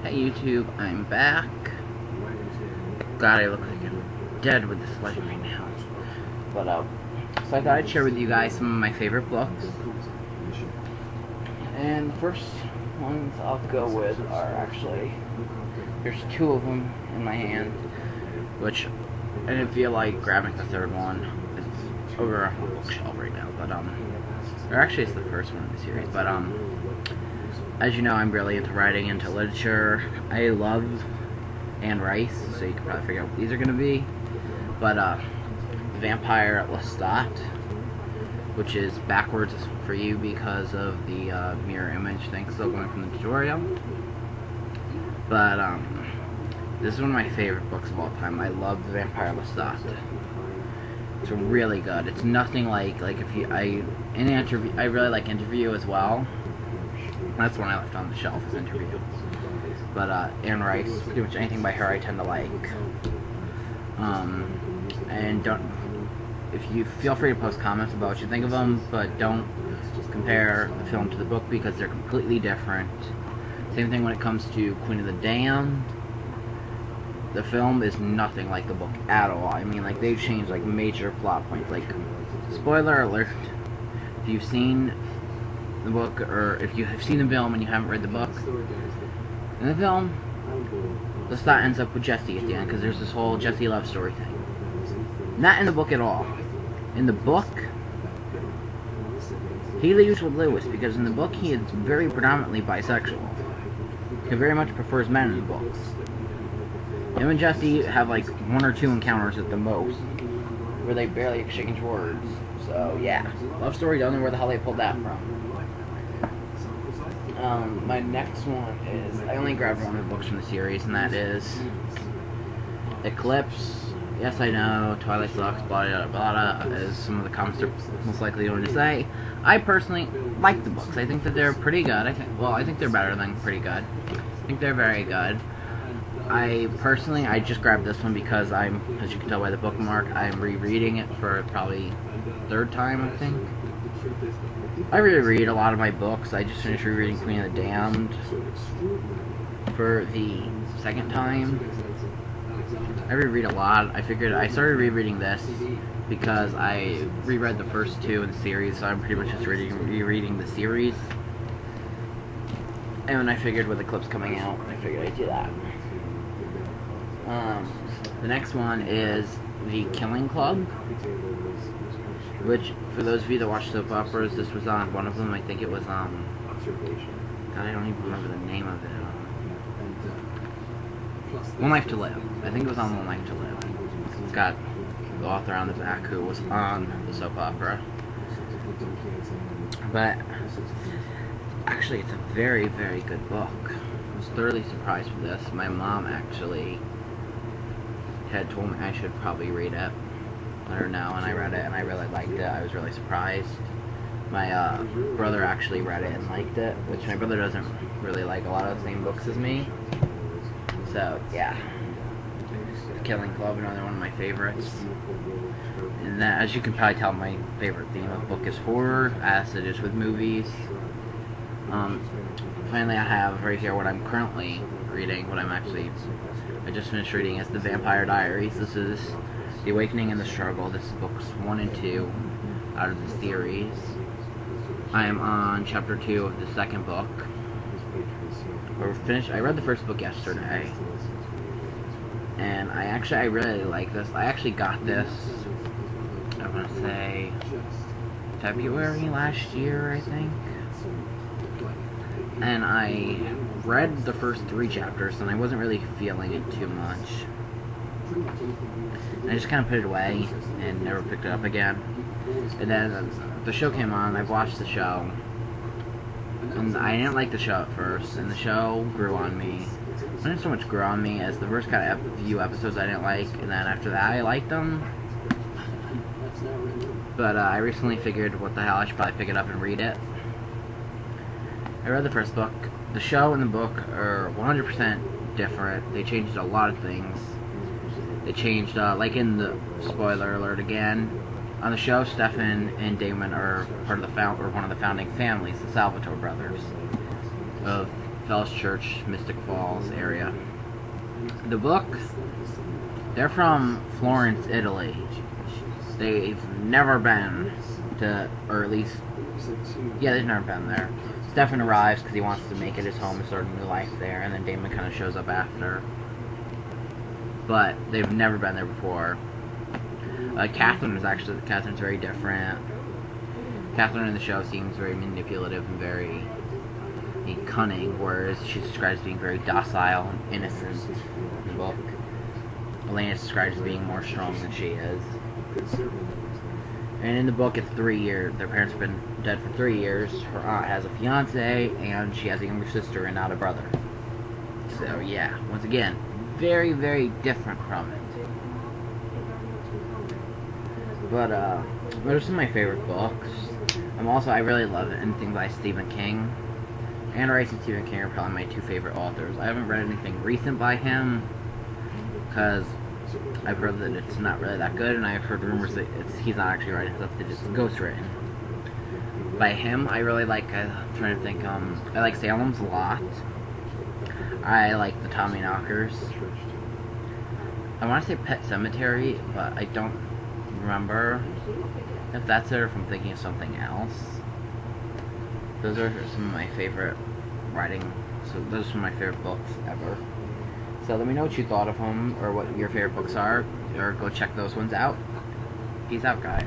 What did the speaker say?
Hey YouTube, I'm back. God, I look like I'm dead with this light right now. But, so I thought I'd share with you guys some of my favorite books. And the first ones I'll go with are actually, there's two of them in my hand, which I didn't feel like grabbing the third one. It's over on the bookshelf right now, but, or actually it's the first one in the series, but, as you know, I'm really into writing, into literature. I love Anne Rice, so you can probably figure out what these are going to be. But, Vampire Lestat, which is backwards for you because of the mirror image thing still going from the tutorial. But, this is one of my favorite books of all time. I love Vampire Lestat. It's really good. It's nothing like if you, I really like Interview as well. That's one I left on the shelf, is Interview. But, Anne Rice, pretty much anything by her I tend to like. And if you feel free to post comments about what you think of them, but don't compare the film to the book because they're completely different. Same thing when it comes to Queen of the Damned. The film is nothing like the book at all. I mean, like, they've changed, like, major plot points. Like, spoiler alert, if you've seen the book, or if you have seen the film and you haven't read the book, in the film, Lestat ends up with Jesse at the end, because there's this whole Jesse love story thing. Not in the book at all. In the book, he leaves with Lewis, because in the book he is very predominantly bisexual. He very much prefers men in the books. Him and Jesse have like one or two encounters at the most, where they barely exchange words. So yeah, love story, don't know where the hell they pulled that from. My next one is, I only grabbed one of the books from the series, and that is Eclipse. Yes, I know, Twilight sucks, blah blah blah, as some of the comments are most likely going to say. I personally like the books. I think that they're pretty good. I think they're better than pretty good. I think they're very good. I just grabbed this one because as you can tell by the bookmark, I'm rereading it for probably third time, I think. I reread a lot of my books. I just finished rereading Queen of the Damned for the second time. I reread a lot. I figured I started rereading this because I reread the first two in the series, so I'm pretty much just rereading the series. And when I figured with Eclipse coming out, I figured I'd do that. The next one is The Killing Club, which, for those of you that watch soap operas, this was on one of them. I think it was, God, I don't even remember the name of it. One Life to Live. I think it was on One Life to Live. It's got the author on the back who was on the soap opera. But, actually, it's a very, very good book. I was thoroughly surprised with this. My mom actually had told me I should probably read it. Let her know, and I read it, and I really liked it. I was really surprised. My brother actually read it and liked it, which my brother doesn't really like a lot of the same books as me. So, yeah. The Killing Club, another one of my favorites. And that, as you can probably tell, my favorite theme of the book is horror, as it is with movies. Finally, I have right here what I'm currently reading, I just finished reading, is The Vampire Diaries. This is The Awakening and the Struggle. This is books 1 and 2 out of the series. I am on chapter 2 of the second book. I read the first book yesterday, and I really like this. I actually got this, I want to say, February last year, I think. And I read the first 3 chapters, and I wasn't really feeling it too much. And I just kind of put it away and never picked it up again. And then the show came on. I watched the show, and I didn't like the show at first, and the show grew on me. It didn't so much grow on me as the first kind of few episodes I didn't like, and then after that I liked them. But I recently figured, what the hell, I should probably pick it up and read it. I read the first book. The show and the book are 100% different. They changed a lot of things. They changed, like in the, spoiler alert again, on the show, Stefan and Damon are part of one of the founding families, the Salvatore brothers, of Fells Church, Mystic Falls area. The book, they're from Florence, Italy. They've never been to, or at least, yeah, they've never been there. Stefan arrives because he wants to make it his home and start a new life there, and then Damon kind of shows up after. But they've never been there before. Catherine's very different. Catherine in the show seems very manipulative and very cunning, whereas she's described as being very docile and innocent in the book. Elena's described as being more strong than she is. And in the book, it's 3 years. Their parents have been dead for 3 years. Her aunt has a fiance, and she has a younger sister and not a brother. So yeah, once again, very, very different from it. But those are some of my favorite books. I really love anything by Stephen King. Anne Rice and Stephen King are probably my 2 favorite authors. I haven't read anything recent by him, because I've heard that it's not really that good, and I've heard rumors that he's not actually writing stuff, that it's ghostwritten. By him, I really like, I'm trying to think, I like Salem's Lot. I like the Tommyknockers. I want to say Pet Sematary, but I don't remember if that's it or if I'm thinking of something else. Those are some of my favorite writing, so those are some of my favorite books ever. So let me know what you thought of them, or what your favorite books are, or go check those ones out. Peace out, guys.